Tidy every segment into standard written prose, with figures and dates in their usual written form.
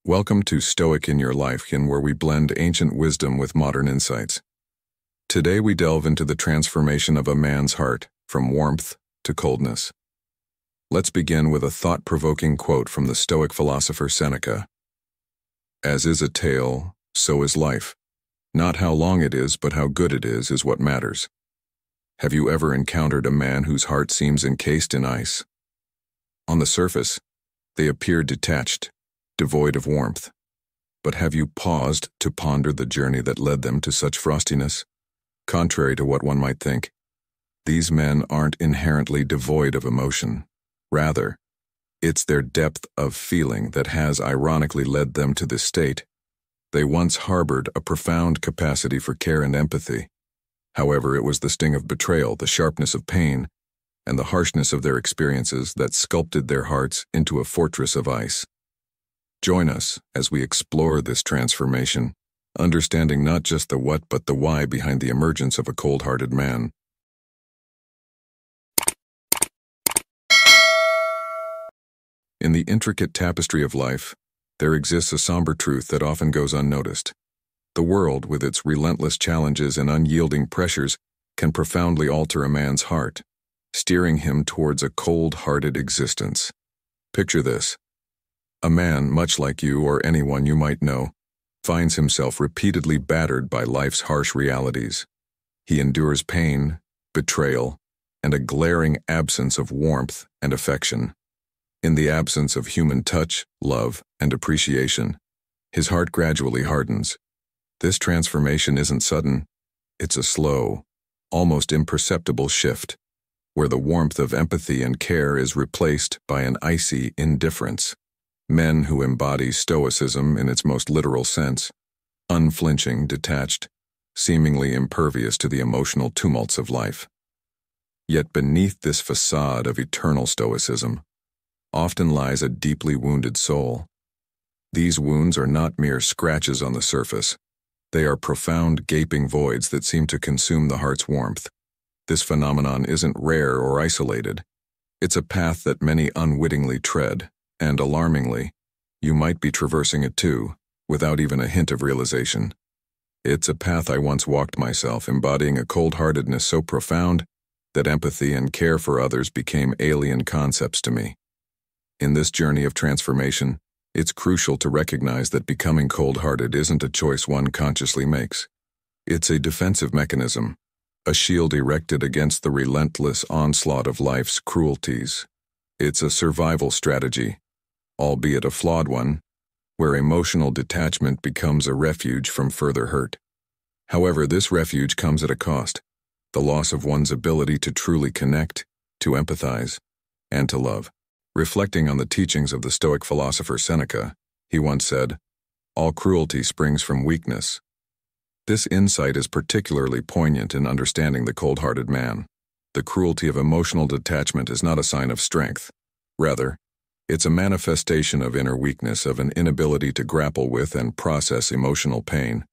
Welcome to Stoic In Your Life, where we blend ancient wisdom with modern insights. Today we delve into the transformation of a man's heart from warmth to coldness. Let's begin with a thought-provoking quote from the Stoic philosopher Seneca. "As is a tale, so is life. Not how long it is, but how good it is what matters." Have you ever encountered a man whose heart seems encased in ice? On the surface, they appear detached, devoid of warmth. But have you paused to ponder the journey that led them to such frostiness? Contrary to what one might think, these men aren't inherently devoid of emotion. Rather, it's their depth of feeling that has ironically led them to this state. They once harbored a profound capacity for care and empathy. However, it was the sting of betrayal, the sharpness of pain, and the harshness of their experiences that sculpted their hearts into a fortress of ice. Join us as we explore this transformation, understanding not just the what but the why behind the emergence of a cold-hearted man. In the intricate tapestry of life, there exists a somber truth that often goes unnoticed. The world, with its relentless challenges and unyielding pressures, can profoundly alter a man's heart, steering him towards a cold-hearted existence. Picture this. A man, much like you or anyone you might know, finds himself repeatedly battered by life's harsh realities. He endures pain, betrayal, and a glaring absence of warmth and affection. In the absence of human touch, love, and appreciation, his heart gradually hardens. This transformation isn't sudden. It's a slow, almost imperceptible shift, where the warmth of empathy and care is replaced by an icy indifference. Men who embody Stoicism in its most literal sense, unflinching, detached, seemingly impervious to the emotional tumults of life. Yet beneath this facade of eternal Stoicism, often lies a deeply wounded soul. These wounds are not mere scratches on the surface. They are profound, gaping voids that seem to consume the heart's warmth. This phenomenon isn't rare or isolated. It's a path that many unwittingly tread. And alarmingly, you might be traversing it too, without even a hint of realization. It's a path I once walked myself, embodying a cold-heartedness so profound that empathy and care for others became alien concepts to me. In this journey of transformation, it's crucial to recognize that becoming cold-hearted isn't a choice one consciously makes. It's a defensive mechanism, a shield erected against the relentless onslaught of life's cruelties. It's a survival strategy, albeit a flawed one, where emotional detachment becomes a refuge from further hurt. However, this refuge comes at a cost, the loss of one's ability to truly connect, to empathize, and to love. Reflecting on the teachings of the Stoic philosopher Seneca, he once said, "All cruelty springs from weakness." This insight is particularly poignant in understanding the cold-hearted man. The cruelty of emotional detachment is not a sign of strength. Rather, it's a manifestation of inner weakness, of an inability to grapple with and process emotional pain.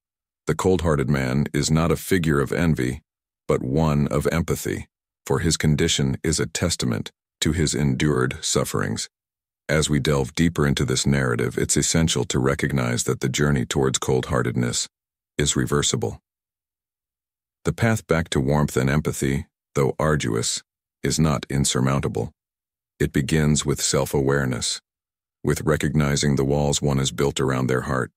The cold-hearted man is not a figure of envy, but one of empathy, for his condition is a testament to his endured sufferings. As we delve deeper into this narrative, it's essential to recognize that the journey towards cold-heartedness is reversible. The path back to warmth and empathy, though arduous, is not insurmountable. It begins with self-awareness, with recognizing the walls one has built around their heart.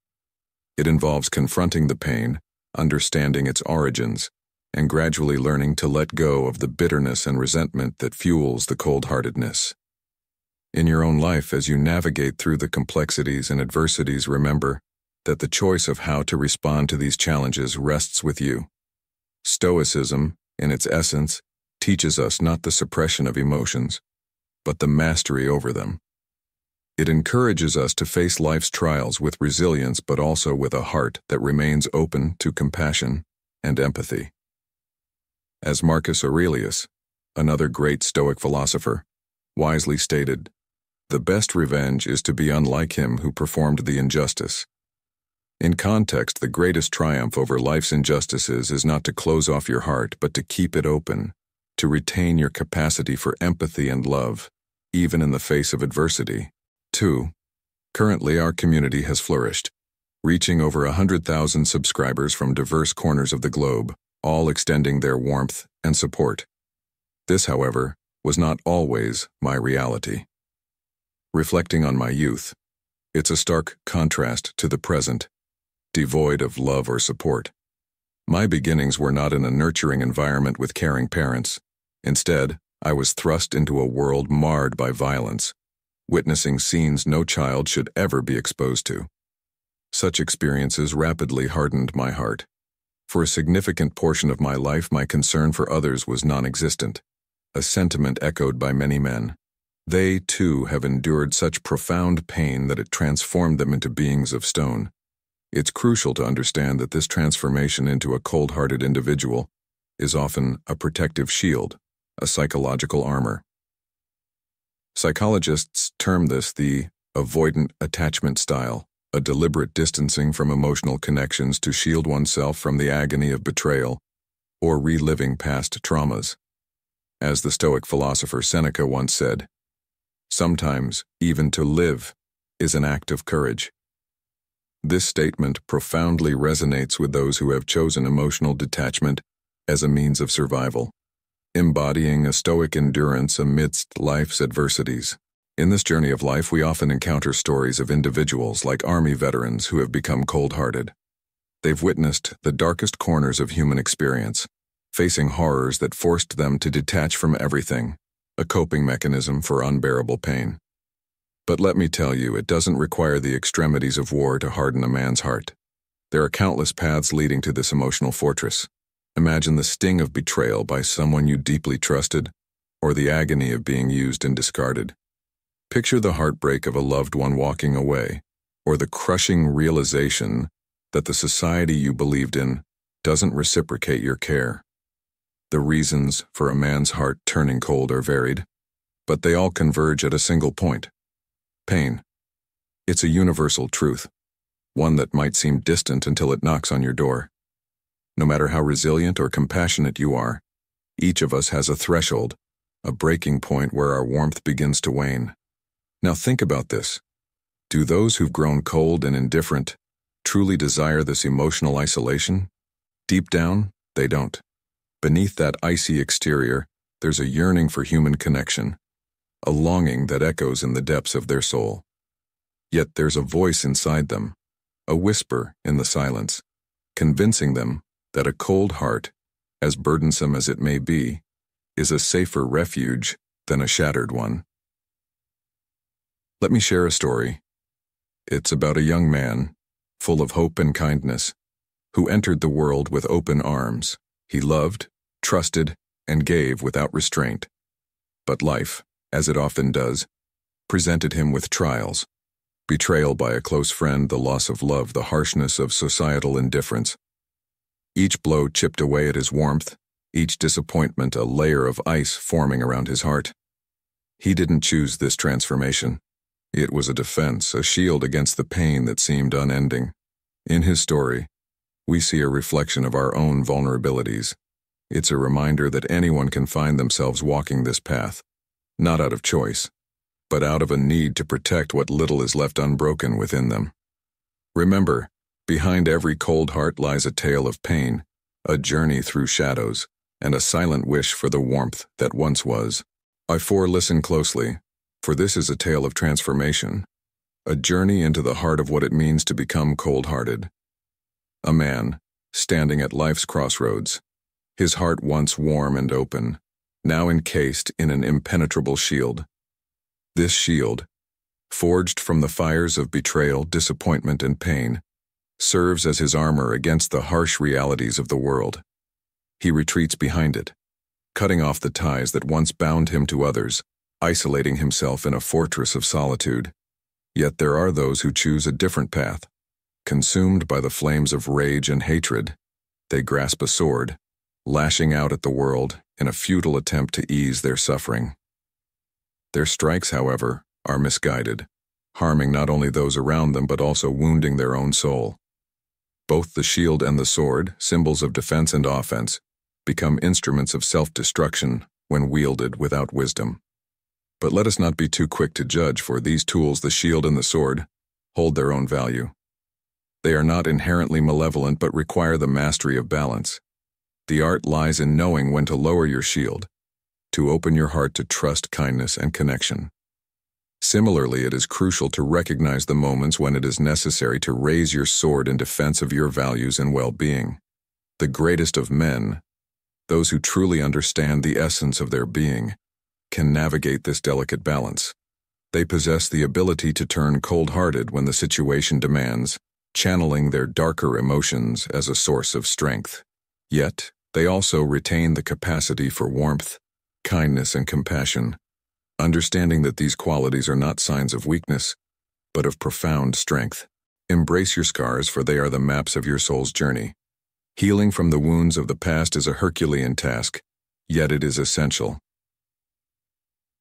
It involves confronting the pain, understanding its origins, and gradually learning to let go of the bitterness and resentment that fuels the cold-heartedness. In your own life, as you navigate through the complexities and adversities, remember that the choice of how to respond to these challenges rests with you. Stoicism, in its essence, teaches us not the suppression of emotions, but the mastery over them. It encourages us to face life's trials with resilience, but also with a heart that remains open to compassion and empathy. As Marcus Aurelius, another great Stoic philosopher, wisely stated, "The best revenge is to be unlike him who performed the injustice." In context, the greatest triumph over life's injustices is not to close off your heart, but to keep it open, to retain your capacity for empathy and love, even in the face of adversity. 2. Currently, our community has flourished, reaching over 100,000 subscribers from diverse corners of the globe, all extending their warmth and support. This, however, was not always my reality. Reflecting on my youth, it's a stark contrast to the present, devoid of love or support. My beginnings were not in a nurturing environment with caring parents. Instead, I was thrust into a world marred by violence, witnessing scenes no child should ever be exposed to. Such experiences rapidly hardened my heart. For a significant portion of my life, my concern for others was non-existent, a sentiment echoed by many men. They, too, have endured such profound pain that it transformed them into beings of stone. It's crucial to understand that this transformation into a cold-hearted individual is often a protective shield, a psychological armor. Psychologists term this the avoidant attachment style, a deliberate distancing from emotional connections to shield oneself from the agony of betrayal or reliving past traumas. As the Stoic philosopher Seneca once said, "Sometimes, even to live is an act of courage." This statement profoundly resonates with those who have chosen emotional detachment as a means of survival, embodying a stoic endurance amidst life's adversities. In this journey of life, we often encounter stories of individuals like Army veterans who have become cold-hearted. They've witnessed the darkest corners of human experience, facing horrors that forced them to detach from everything, a coping mechanism for unbearable pain. But let me tell you, it doesn't require the extremities of war to harden a man's heart. There are countless paths leading to this emotional fortress. Imagine the sting of betrayal by someone you deeply trusted, or the agony of being used and discarded. Picture the heartbreak of a loved one walking away, or the crushing realization that the society you believed in doesn't reciprocate your care. The reasons for a man's heart turning cold are varied, but they all converge at a single point: pain. It's a universal truth, one that might seem distant until it knocks on your door. No matter how resilient or compassionate you are, each of us has a threshold, a breaking point where our warmth begins to wane. Now think about this. Do those who've grown cold and indifferent truly desire this emotional isolation? Deep down, they don't. Beneath that icy exterior, there's a yearning for human connection, a longing that echoes in the depths of their soul. Yet there's a voice inside them, a whisper in the silence, convincing them that a cold heart, as burdensome as it may be, is a safer refuge than a shattered one. Let me share a story. It's about a young man, full of hope and kindness, who entered the world with open arms. He loved, trusted, and gave without restraint. But life, as it often does, presented him with trials: betrayal by a close friend, the loss of love, the harshness of societal indifference. Each blow chipped away at his warmth, each disappointment a layer of ice forming around his heart. He didn't choose this transformation. It was a defense, a shield against the pain that seemed unending. In his story, we see a reflection of our own vulnerabilities. It's a reminder that anyone can find themselves walking this path, not out of choice, but out of a need to protect what little is left unbroken within them. Remember, behind every cold heart lies a tale of pain, a journey through shadows, and a silent wish for the warmth that once was. Listen closely, for this is a tale of transformation, a journey into the heart of what it means to become cold-hearted. A man, standing at life's crossroads, his heart once warm and open, now encased in an impenetrable shield. This shield, forged from the fires of betrayal, disappointment, and pain, serves as his armor against the harsh realities of the world. He retreats behind it, cutting off the ties that once bound him to others, isolating himself in a fortress of solitude. Yet there are those who choose a different path. Consumed by the flames of rage and hatred, they grasp a sword, lashing out at the world in a futile attempt to ease their suffering. Their strikes, however, are misguided, harming not only those around them but also wounding their own soul. Both the shield and the sword, symbols of defense and offense, become instruments of self-destruction when wielded without wisdom. But let us not be too quick to judge, for these tools, the shield and the sword, hold their own value. They are not inherently malevolent but require the mastery of balance. The art lies in knowing when to lower your shield, to open your heart to trust, kindness, and connection. Similarly, it is crucial to recognize the moments when it is necessary to raise your sword in defense of your values and well-being. The greatest of men, those who truly understand the essence of their being, can navigate this delicate balance. They possess the ability to turn cold-hearted when the situation demands, channeling their darker emotions as a source of strength. Yet, they also retain the capacity for warmth, kindness, and compassion, understanding that these qualities are not signs of weakness, but of profound strength. Embrace your scars, for they are the maps of your soul's journey. Healing from the wounds of the past is a Herculean task, yet it is essential.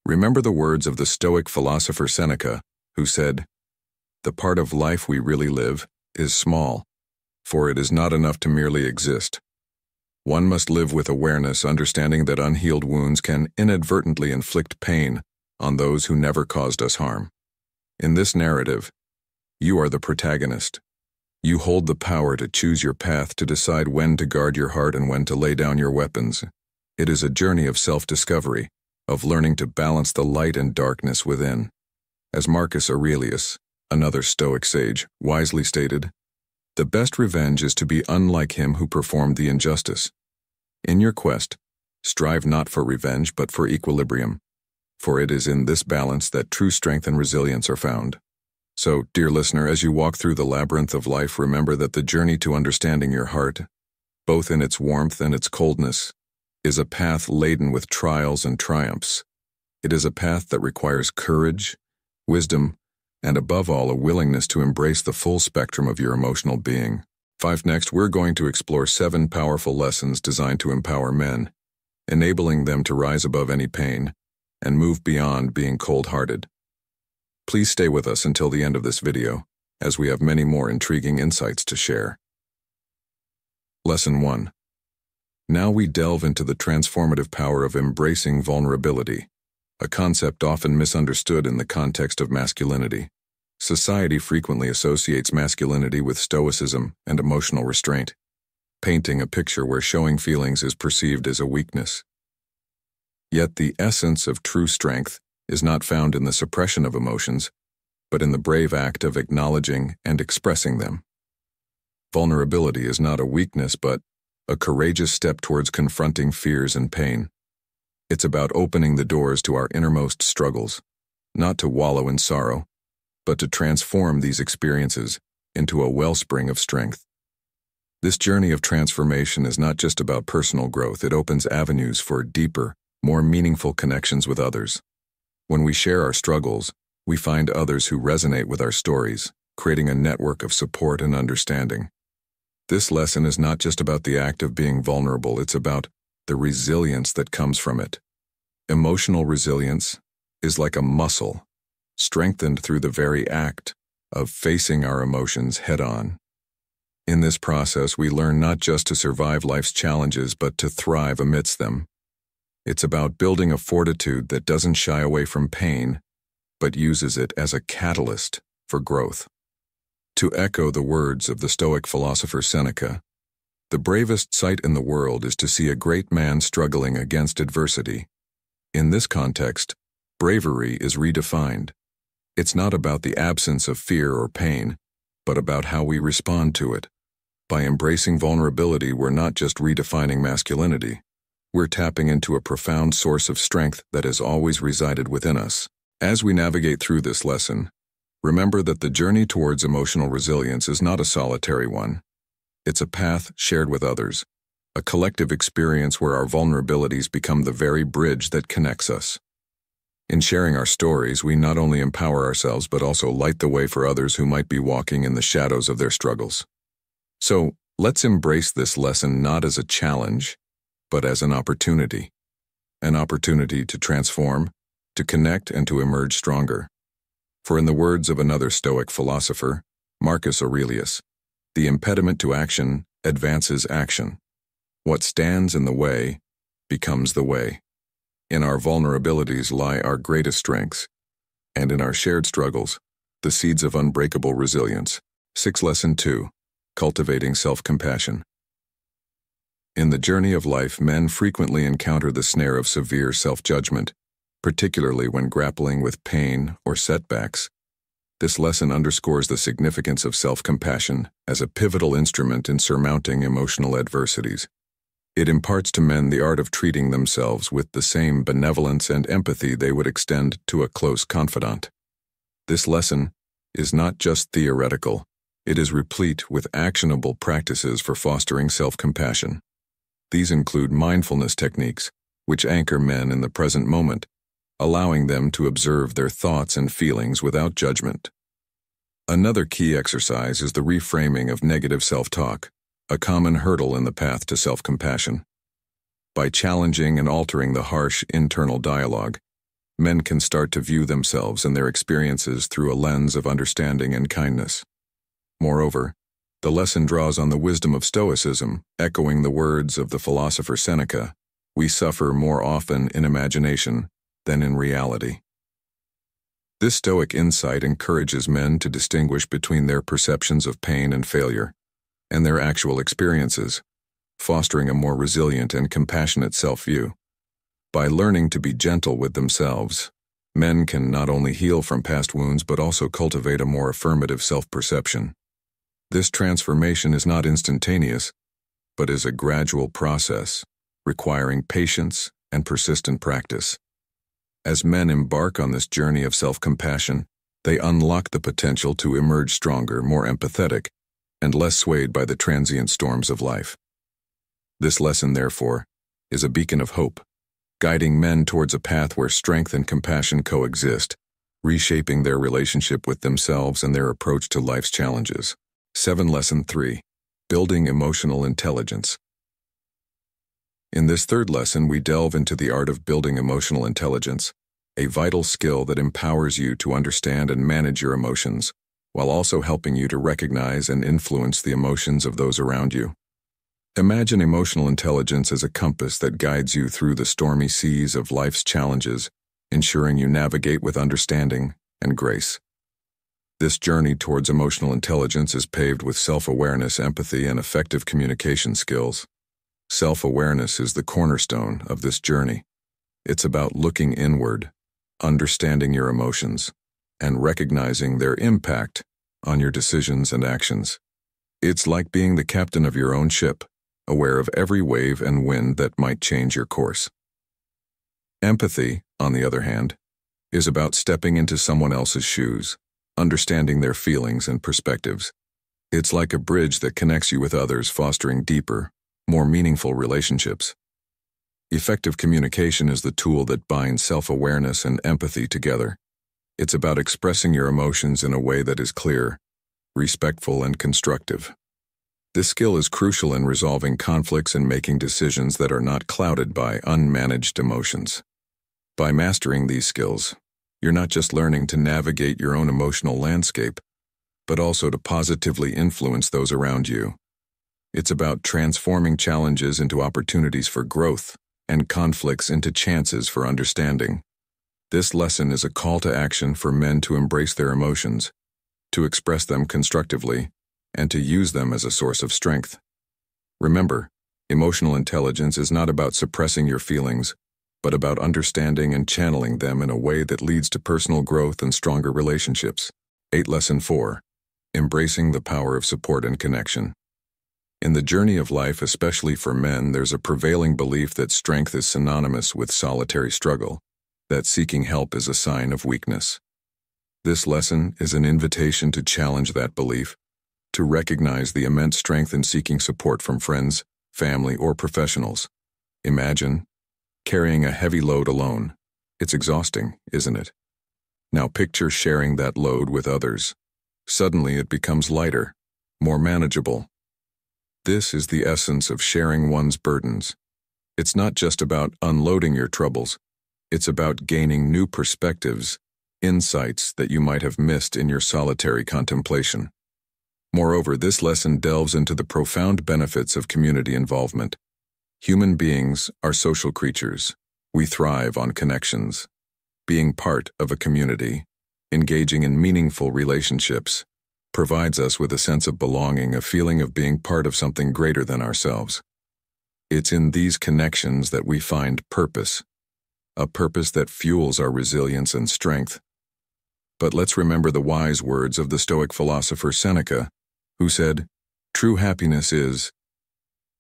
Remember the words of the Stoic philosopher Seneca, who said, "The part of life we really live is small, for it is not enough to merely exist. One must live with awareness, understanding that unhealed wounds can inadvertently inflict pain on those who never caused us harm." In this narrative, you are the protagonist. You hold the power to choose your path, to decide when to guard your heart and when to lay down your weapons. It is a journey of self-discovery, of learning to balance the light and darkness within. As Marcus Aurelius, another Stoic sage, wisely stated, "The best revenge is to be unlike him who performed the injustice." In your quest, strive not for revenge but for equilibrium, for it is in this balance that true strength and resilience are found. So, dear listener, as you walk through the labyrinth of life, remember that the journey to understanding your heart, both in its warmth and its coldness, is a path laden with trials and triumphs. It is a path that requires courage, wisdom, and above all, a willingness to embrace the full spectrum of your emotional being. Next, we're going to explore 7 powerful lessons designed to empower men, enabling them to rise above any pain and move beyond being cold-hearted. Please stay with us until the end of this video, as we have many more intriguing insights to share. Lesson 1. Now we delve into the transformative power of embracing vulnerability, a concept often misunderstood in the context of masculinity. Society frequently associates masculinity with stoicism and emotional restraint, painting a picture where showing feelings is perceived as a weakness. Yet the essence of true strength is not found in the suppression of emotions, but in the brave act of acknowledging and expressing them. Vulnerability is not a weakness, but a courageous step towards confronting fears and pain. It's about opening the doors to our innermost struggles, not to wallow in sorrow, but to transform these experiences into a wellspring of strength. This journey of transformation is not just about personal growth, it opens avenues for deeper, more meaningful connections with others. When we share our struggles, we find others who resonate with our stories, creating a network of support and understanding. This lesson is not just about the act of being vulnerable, it's about the resilience that comes from it. Emotional resilience is like a muscle, strengthened through the very act of facing our emotions head-on. In this process, we learn not just to survive life's challenges, but to thrive amidst them. It's about building a fortitude that doesn't shy away from pain, but uses it as a catalyst for growth. To echo the words of the Stoic philosopher Seneca, the bravest sight in the world is to see a great man struggling against adversity. In this context, bravery is redefined. It's not about the absence of fear or pain, but about how we respond to it. By embracing vulnerability, we're not just redefining masculinity. We're tapping into a profound source of strength that has always resided within us. As we navigate through this lesson, remember that the journey towards emotional resilience is not a solitary one. It's a path shared with others, a collective experience where our vulnerabilities become the very bridge that connects us. In sharing our stories, we not only empower ourselves but also light the way for others who might be walking in the shadows of their struggles. So, let's embrace this lesson not as a challenge, but as an opportunity to transform, to connect, and to emerge stronger. For in the words of another Stoic philosopher, Marcus Aurelius, the impediment to action advances action. What stands in the way becomes the way. In our vulnerabilities lie our greatest strengths, and in our shared struggles, The Seeds of Unbreakable Resilience. Lesson 2. Cultivating Self-Compassion. In the journey of life, men frequently encounter the snare of severe self-judgment, particularly when grappling with pain or setbacks. This lesson underscores the significance of self-compassion as a pivotal instrument in surmounting emotional adversities. It imparts to men the art of treating themselves with the same benevolence and empathy they would extend to a close confidant. This lesson is not just theoretical, it is replete with actionable practices for fostering self-compassion. These include mindfulness techniques, which anchor men in the present moment, allowing them to observe their thoughts and feelings without judgment. Another key exercise is the reframing of negative self-talk, a common hurdle in the path to self-compassion. By challenging and altering the harsh internal dialogue, men can start to view themselves and their experiences through a lens of understanding and kindness. Moreover, the lesson draws on the wisdom of Stoicism, echoing the words of the philosopher Seneca, "We suffer more often in imagination than in reality." This Stoic insight encourages men to distinguish between their perceptions of pain and failure and their actual experiences, fostering a more resilient and compassionate self-view. By learning to be gentle with themselves, men can not only heal from past wounds but also cultivate a more affirmative self-perception. This transformation is not instantaneous, but is a gradual process, requiring patience and persistent practice. As men embark on this journey of self-compassion, they unlock the potential to emerge stronger, more empathetic, and less swayed by the transient storms of life. This lesson, therefore, is a beacon of hope, guiding men towards a path where strength and compassion coexist, reshaping their relationship with themselves and their approach to life's challenges. Lesson 3. Building Emotional Intelligence. In this third lesson, we delve into the art of building emotional intelligence, a vital skill that empowers you to understand and manage your emotions, while also helping you to recognize and influence the emotions of those around you. Imagine emotional intelligence as a compass that guides you through the stormy seas of life's challenges, ensuring you navigate with understanding and grace. This journey towards emotional intelligence is paved with self-awareness, empathy, and effective communication skills. Self-awareness is the cornerstone of this journey. It's about looking inward, understanding your emotions, and recognizing their impact on your decisions and actions. It's like being the captain of your own ship, aware of every wave and wind that might change your course. Empathy, on the other hand, is about stepping into someone else's shoes, understanding their feelings and perspectives. It's like a bridge that connects you with others, fostering deeper, more meaningful relationships. Effective communication is the tool that binds self-awareness and empathy together. It's about expressing your emotions in a way that is clear, respectful, and constructive. This skill is crucial in resolving conflicts and making decisions that are not clouded by unmanaged emotions. By mastering these skills, you're not just learning to navigate your own emotional landscape, but also to positively influence those around you. It's about transforming challenges into opportunities for growth and conflicts into chances for understanding. This lesson is a call to action for men to embrace their emotions, to express them constructively, and to use them as a source of strength. Remember, emotional intelligence is not about suppressing your feelings, but about understanding and channeling them in a way that leads to personal growth and stronger relationships. Lesson 4. Embracing the power of support and connection. In the journey of life, especially for men, there's a prevailing belief that strength is synonymous with solitary struggle, that seeking help is a sign of weakness. This lesson is an invitation to challenge that belief, to recognize the immense strength in seeking support from friends, family, or professionals. Imagine carrying a heavy load alone. It's exhausting, isn't it? Now picture sharing that load with others. Suddenly it becomes lighter, more manageable. This is the essence of sharing one's burdens. It's not just about unloading your troubles. It's about gaining new perspectives, insights that you might have missed in your solitary contemplation. Moreover, this lesson delves into the profound benefits of community involvement. Human beings are social creatures. We thrive on connections. Being part of a community, Engaging in meaningful relationships provides us with a sense of belonging, a feeling of being part of something greater than ourselves. It's in these connections that we find purpose, a purpose that fuels our resilience and strength. But let's remember the wise words of the Stoic philosopher Seneca, who said, "True happiness is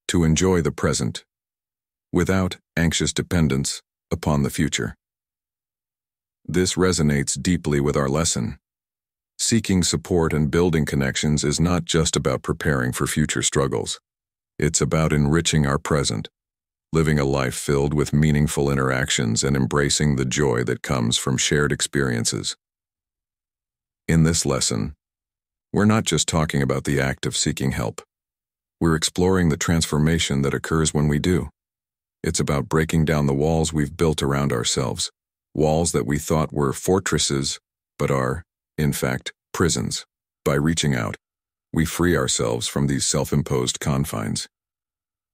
to enjoy the present, without anxious dependence upon the future." This resonates deeply with our lesson. Seeking support and building connections is not just about preparing for future struggles. It's about enriching our present, living a life filled with meaningful interactions and embracing the joy that comes from shared experiences. In this lesson, we're not just talking about the act of seeking help. We're exploring the transformation that occurs when we do. It's about breaking down the walls we've built around ourselves, walls that we thought were fortresses, but are, in fact, prisons. By reaching out, we free ourselves from these self-imposed confines.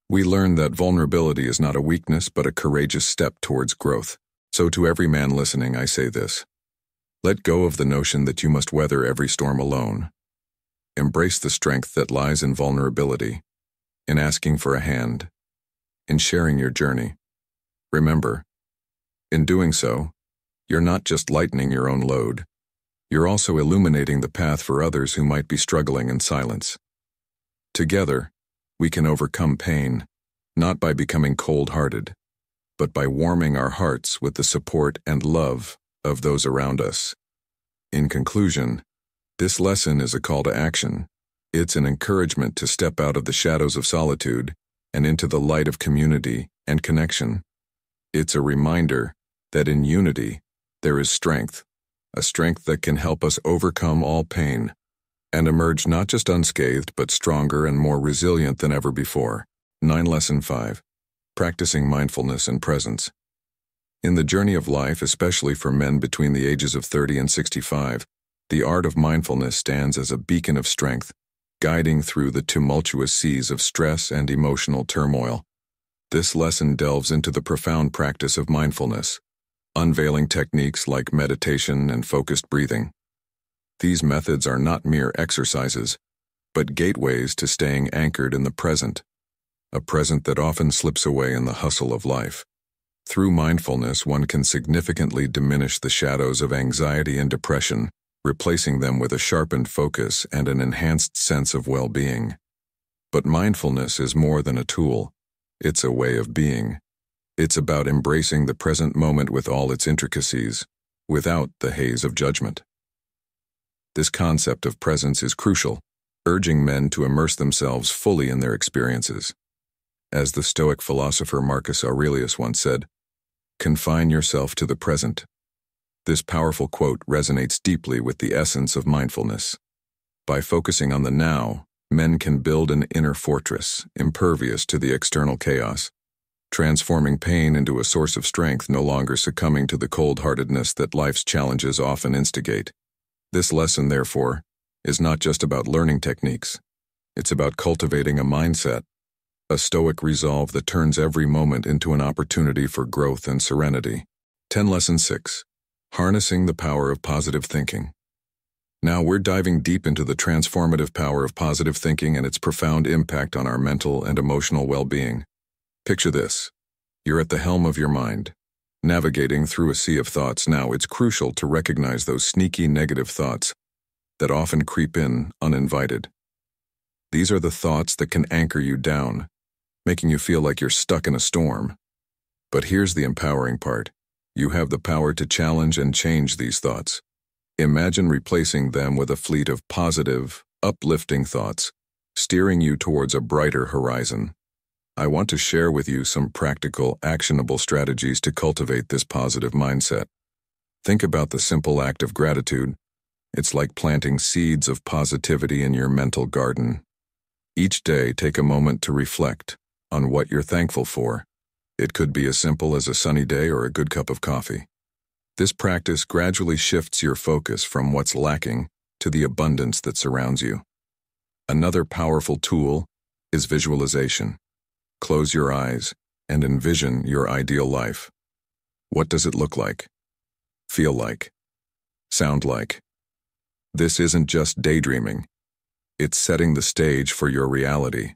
We learn that vulnerability is not a weakness, but a courageous step towards growth. So to every man listening, I say this: let go of the notion that you must weather every storm alone. Embrace the strength that lies in vulnerability, in asking for a hand, in sharing your journey. Remember, in doing so, you're not just lightening your own load, you're also illuminating the path for others who might be struggling in silence. Together, we can overcome pain, not by becoming cold-hearted, but by warming our hearts with the support and love of those around us. In conclusion, this lesson is a call to action. It's an encouragement to step out of the shadows of solitude and into the light of community and connection. It's a reminder that in unity, there is strength, a strength that can help us overcome all pain and emerge not just unscathed, but stronger and more resilient than ever before. Lesson 5. Practicing mindfulness and presence. In the journey of life, especially for men between the ages of 30 and 65, the art of mindfulness stands as a beacon of strength, guiding through the tumultuous seas of stress and emotional turmoil. This lesson delves into the profound practice of mindfulness, unveiling techniques like meditation and focused breathing. These methods are not mere exercises, but gateways to staying anchored in the present, a present that often slips away in the hustle of life. Through mindfulness, one can significantly diminish the shadows of anxiety and depression, replacing them with a sharpened focus and an enhanced sense of well-being. But mindfulness is more than a tool. It's a way of being. It's about embracing the present moment with all its intricacies, without the haze of judgment. This concept of presence is crucial, urging men to immerse themselves fully in their experiences. As the Stoic philosopher Marcus Aurelius once said, "Confine yourself to the present." This powerful quote resonates deeply with the essence of mindfulness. By focusing on the now, men can build an inner fortress, impervious to the external chaos, transforming pain into a source of strength, no longer succumbing to the cold-heartedness that life's challenges often instigate. This lesson, therefore, is not just about learning techniques. It's about cultivating a mindset, a stoic resolve that turns every moment into an opportunity for growth and serenity. Lesson 6. Harnessing the power of positive thinking. Now we're diving deep into the transformative power of positive thinking and its profound impact on our mental and emotional well-being. Picture this. You're at the helm of your mind, navigating through a sea of thoughts. Now it's crucial to recognize those sneaky negative thoughts that often creep in uninvited. These are the thoughts that can anchor you down, making you feel like you're stuck in a storm. But here's the empowering part. You have the power to challenge and change these thoughts. Imagine replacing them with a fleet of positive, uplifting thoughts, steering you towards a brighter horizon. I want to share with you some practical, actionable strategies to cultivate this positive mindset. Think about the simple act of gratitude. It's like planting seeds of positivity in your mental garden. Each day, take a moment to reflect on what you're thankful for. It could be as simple as a sunny day or a good cup of coffee. This practice gradually shifts your focus from what's lacking to the abundance that surrounds you. Another powerful tool is visualization. Close your eyes and envision your ideal life. What does it look like? Feel like? sound like. This isn't just daydreaming. It's setting the stage for your reality.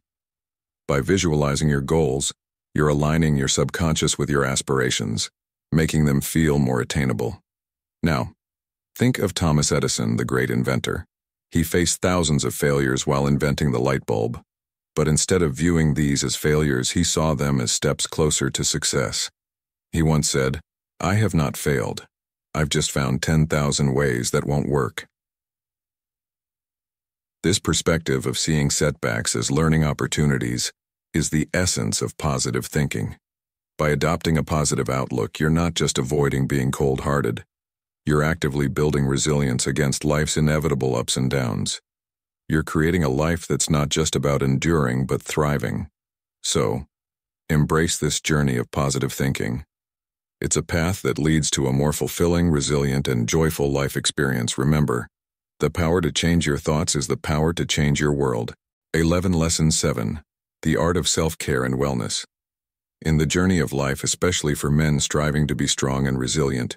By visualizing your goals, you're aligning your subconscious with your aspirations, making them feel more attainable. Now, think of Thomas Edison, the great inventor. He faced thousands of failures while inventing the light bulb, but instead of viewing these as failures, he saw them as steps closer to success. He once said, "I have not failed. I've just found 10,000 ways that won't work." This perspective of seeing setbacks as learning opportunities is the essence of positive thinking. By adopting a positive outlook, you're not just avoiding being cold-hearted. You're actively building resilience against life's inevitable ups and downs. You're creating a life that's not just about enduring but thriving. So, embrace this journey of positive thinking. It's a path that leads to a more fulfilling, resilient, and joyful life experience. Remember, the power to change your thoughts is the power to change your world. 11 Lesson 7. The Art of SelfCare and Wellness. In the journey of life, especially for men striving to be strong and resilient,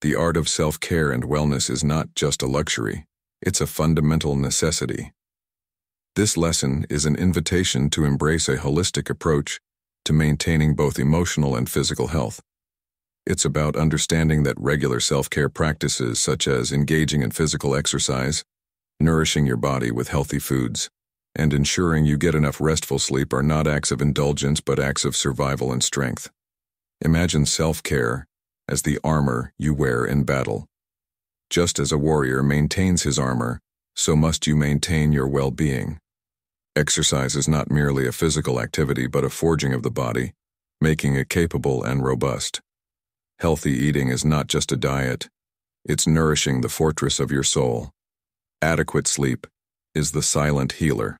the art of self-care and wellness is not just a luxury, it's a fundamental necessity. This lesson is an invitation to embrace a holistic approach to maintaining both emotional and physical health. It's about understanding that regular self-care practices such as engaging in physical exercise, nourishing your body with healthy foods, and ensuring you get enough restful sleep are not acts of indulgence but acts of survival and strength. Imagine self-care as the armor you wear in battle. Just as a warrior maintains his armor, so must you maintain your well-being. Exercise is not merely a physical activity but a forging of the body, making it capable and robust. Healthy eating is not just a diet, it's nourishing the fortress of your soul. Adequate sleep is the silent healer,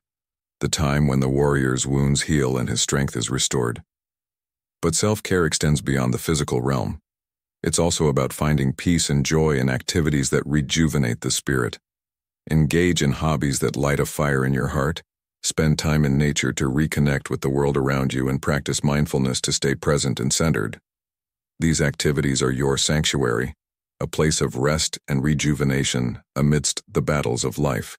the time when the warrior's wounds heal and his strength is restored. But self-care extends beyond the physical realm. It's also about finding peace and joy in activities that rejuvenate the spirit. Engage in hobbies that light a fire in your heart, spend time in nature to reconnect with the world around you, and practice mindfulness to stay present and centered. These activities are your sanctuary, a place of rest and rejuvenation amidst the battles of life.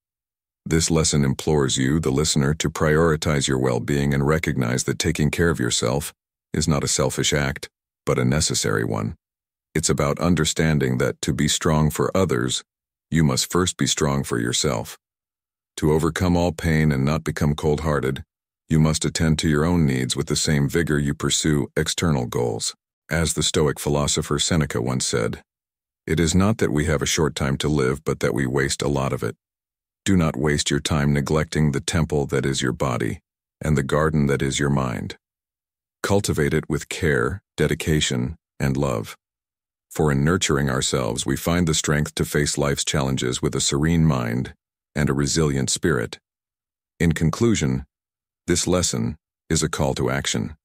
This lesson implores you, the listener, to prioritize your well-being and recognize that taking care of yourself is not a selfish act, but a necessary one. It's about understanding that to be strong for others, you must first be strong for yourself. To overcome all pain and not become cold-hearted, you must attend to your own needs with the same vigor you pursue external goals. As the Stoic philosopher Seneca once said, "It is not that we have a short time to live, but that we waste a lot of it. Do not waste your time neglecting the temple that is your body and the garden that is your mind. Cultivate it with care, dedication, and love. For in nurturing ourselves, we find the strength to face life's challenges with a serene mind and a resilient spirit." In conclusion, this lesson is a call to action.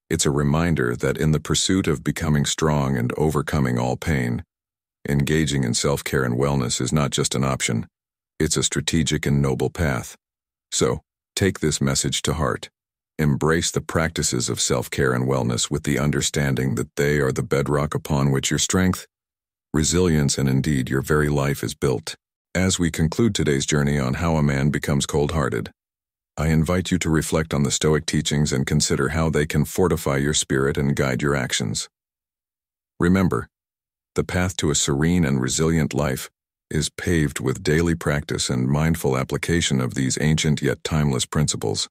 It's a reminder that in the pursuit of becoming strong and overcoming all pain, engaging in self-care and wellness is not just an option, it's a strategic and noble path. So, take this message to heart. Embrace the practices of self-care and wellness with the understanding that they are the bedrock upon which your strength, resilience, and indeed your very life is built. As we conclude today's journey on how a man becomes cold-hearted, I invite you to reflect on the Stoic teachings and consider how they can fortify your spirit and guide your actions. Remember, the path to a serene and resilient life is paved with daily practice and mindful application of these ancient yet timeless principles.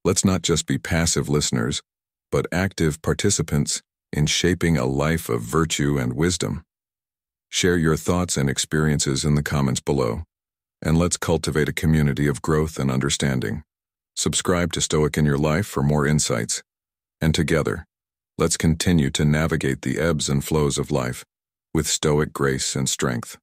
Let's not just be passive listeners, but active participants in shaping a life of virtue and wisdom. Share your thoughts and experiences in the comments below, and let's cultivate a community of growth and understanding. Subscribe to Stoic In Your Life for more insights, and together, let's continue to navigate the ebbs and flows of life with stoic grace and strength.